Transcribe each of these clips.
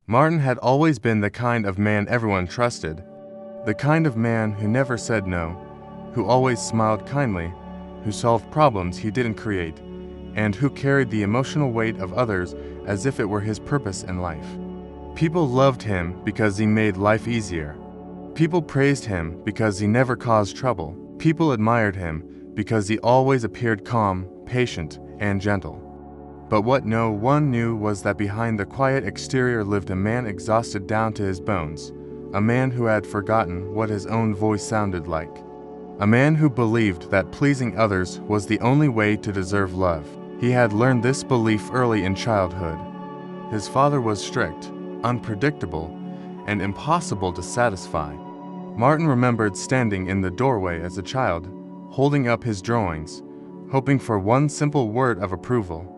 Martin had always been the kind of man everyone trusted, the kind of man who never said no, who always smiled kindly, who solved problems he didn't create, and who carried the emotional weight of others as if it were his purpose in life. People loved him because he made life easier. People praised him because he never caused trouble. People admired him because he always appeared calm, patient, and gentle. But what no one knew was that behind the quiet exterior lived a man exhausted down to his bones, a man who had forgotten what his own voice sounded like, a man who believed that pleasing others was the only way to deserve love. He had learned this belief early in childhood. His father was strict, unpredictable, and impossible to satisfy. Martin remembered standing in the doorway as a child, holding up his drawings, hoping for one simple word of approval.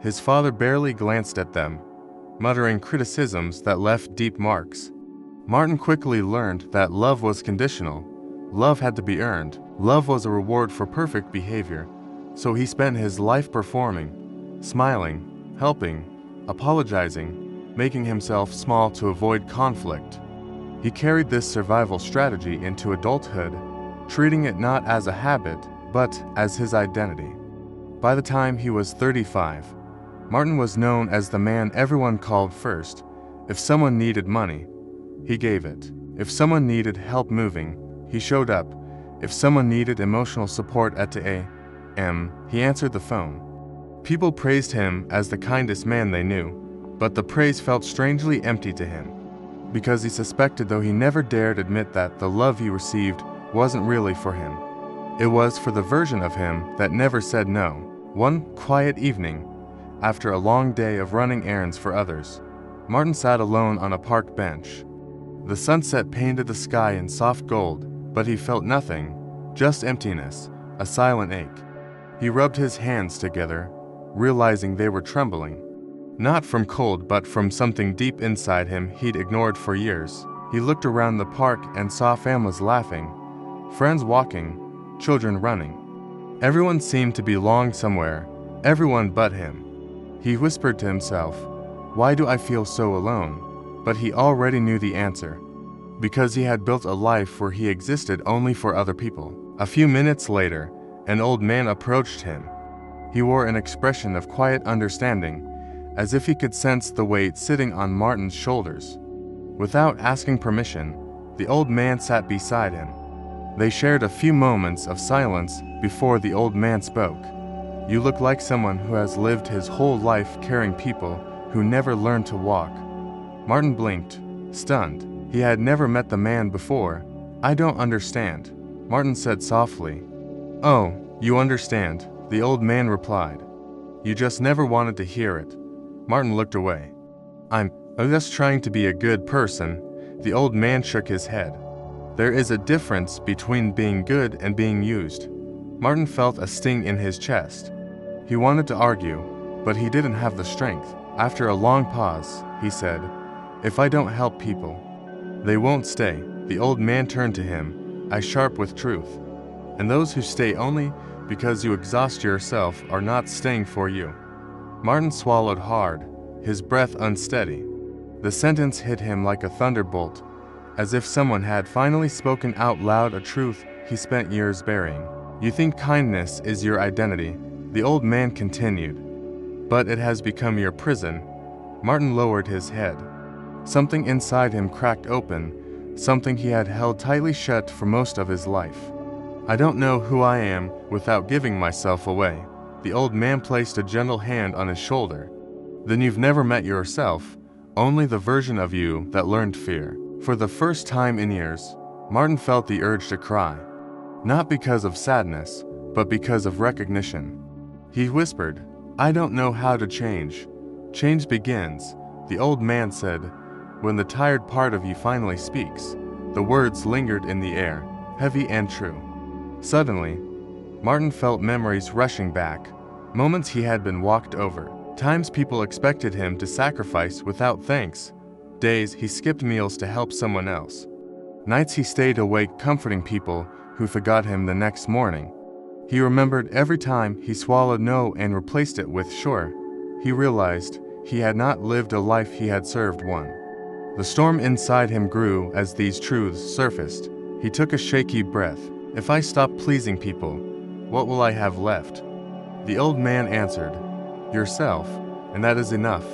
His father barely glanced at them, muttering criticisms that left deep marks. Martin quickly learned that love was conditional. Love had to be earned. Love was a reward for perfect behavior, so he spent his life performing, smiling, helping, apologizing, making himself small to avoid conflict. He carried this survival strategy into adulthood, treating it not as a habit, but as his identity. By the time he was 35, Martin was known as the man everyone called first. If someone needed money, he gave it. If someone needed help moving, he showed up. If someone needed emotional support at 2 a.m., he answered the phone. People praised him as the kindest man they knew, but the praise felt strangely empty to him, because he suspected, though he never dared admit, that the love he received wasn't really for him. It was for the version of him that never said no. One quiet evening, after a long day of running errands for others, Martin sat alone on a park bench. The sunset painted the sky in soft gold, but he felt nothing, just emptiness, a silent ache. He rubbed his hands together, realizing they were trembling. Not from cold, but from something deep inside him he'd ignored for years. He looked around the park and saw families laughing, friends walking, children running. Everyone seemed to belong somewhere, everyone but him. He whispered to himself, "Why do I feel so alone?" But he already knew the answer. Because he had built a life where he existed only for other people. A few minutes later, an old man approached him. He wore an expression of quiet understanding, as if he could sense the weight sitting on Martin's shoulders. Without asking permission, the old man sat beside him. They shared a few moments of silence before the old man spoke. "You look like someone who has lived his whole life carrying people who never learned to walk." Martin blinked, stunned. He had never met the man before. "I don't understand," Martin said softly. "Oh, you understand," the old man replied. "You just never wanted to hear it." Martin looked away. I'm just trying to be a good person." The old man shook his head. "There is a difference between being good and being used." Martin felt a sting in his chest. He wanted to argue, but he didn't have the strength. After a long pause, he said, "If I don't help people, they won't stay." The old man turned to him, eyes sharp with truth. "And those who stay only because you exhaust yourself are not staying for you." Martin swallowed hard, his breath unsteady. The sentence hit him like a thunderbolt, as if someone had finally spoken out loud a truth he spent years burying. "You think kindness is your identity," the old man continued, "but it has become your prison." Martin lowered his head. Something inside him cracked open, something he had held tightly shut for most of his life. "I don't know who I am without giving myself away." The old man placed a gentle hand on his shoulder. "Then you've never met yourself, only the version of you that learned fear." For the first time in years, Martin felt the urge to cry. Not because of sadness, but because of recognition. He whispered, "I don't know how to change." "Change begins," the old man said, "when the tired part of you finally speaks." The words lingered in the air, heavy and true. Suddenly, Martin felt memories rushing back, moments he had been walked over, times people expected him to sacrifice without thanks, days he skipped meals to help someone else, nights he stayed awake comforting people who forgot him the next morning. He remembered every time he swallowed no and replaced it with sure. He realized he had not lived a life, he had served one. The storm inside him grew as these truths surfaced. He took a shaky breath. If I stop pleasing people, what will I have left? The old man answered, yourself, and that is enough.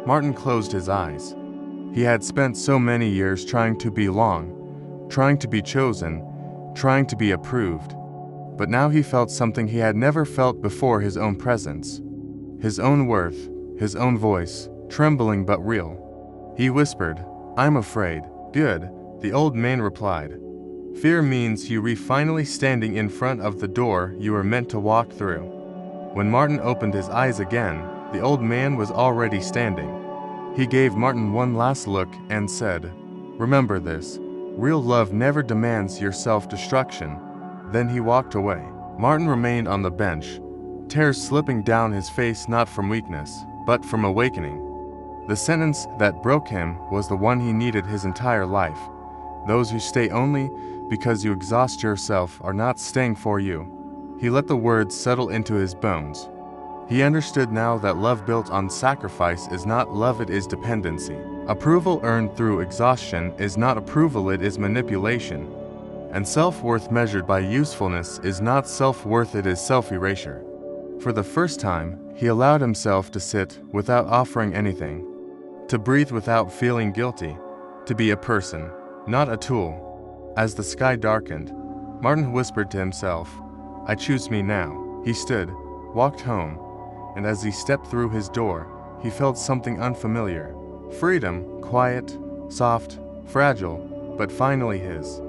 Martin closed his eyes. He had spent so many years trying to belong, trying to be chosen, trying to be approved. But now he felt something he had never felt before, his own presence, his own worth, his own voice, trembling but real. He whispered, I'm afraid. Good, the old man replied. Fear means you are finally standing in front of the door you were meant to walk through. When Martin opened his eyes again, the old man was already standing. He gave Martin one last look and said, remember this, real love never demands your self-destruction. Then he walked away. Martin remained on the bench, tears slipping down his face, not from weakness, but from awakening. The sentence that broke him was the one he needed his entire life. Those who stay only because you exhaust yourself are not staying for you. He let the words settle into his bones. He understood now that love built on sacrifice is not love, it is dependency. Approval earned through exhaustion is not approval, it is manipulation. And self-worth measured by usefulness is not self-worth, it is self-erasure. For the first time, he allowed himself to sit without offering anything, to breathe without feeling guilty, to be a person, not a tool. As the sky darkened, Martin whispered to himself, I choose me now. He stood, walked home, and as he stepped through his door, he felt something unfamiliar. Freedom, quiet, soft, fragile, but finally his.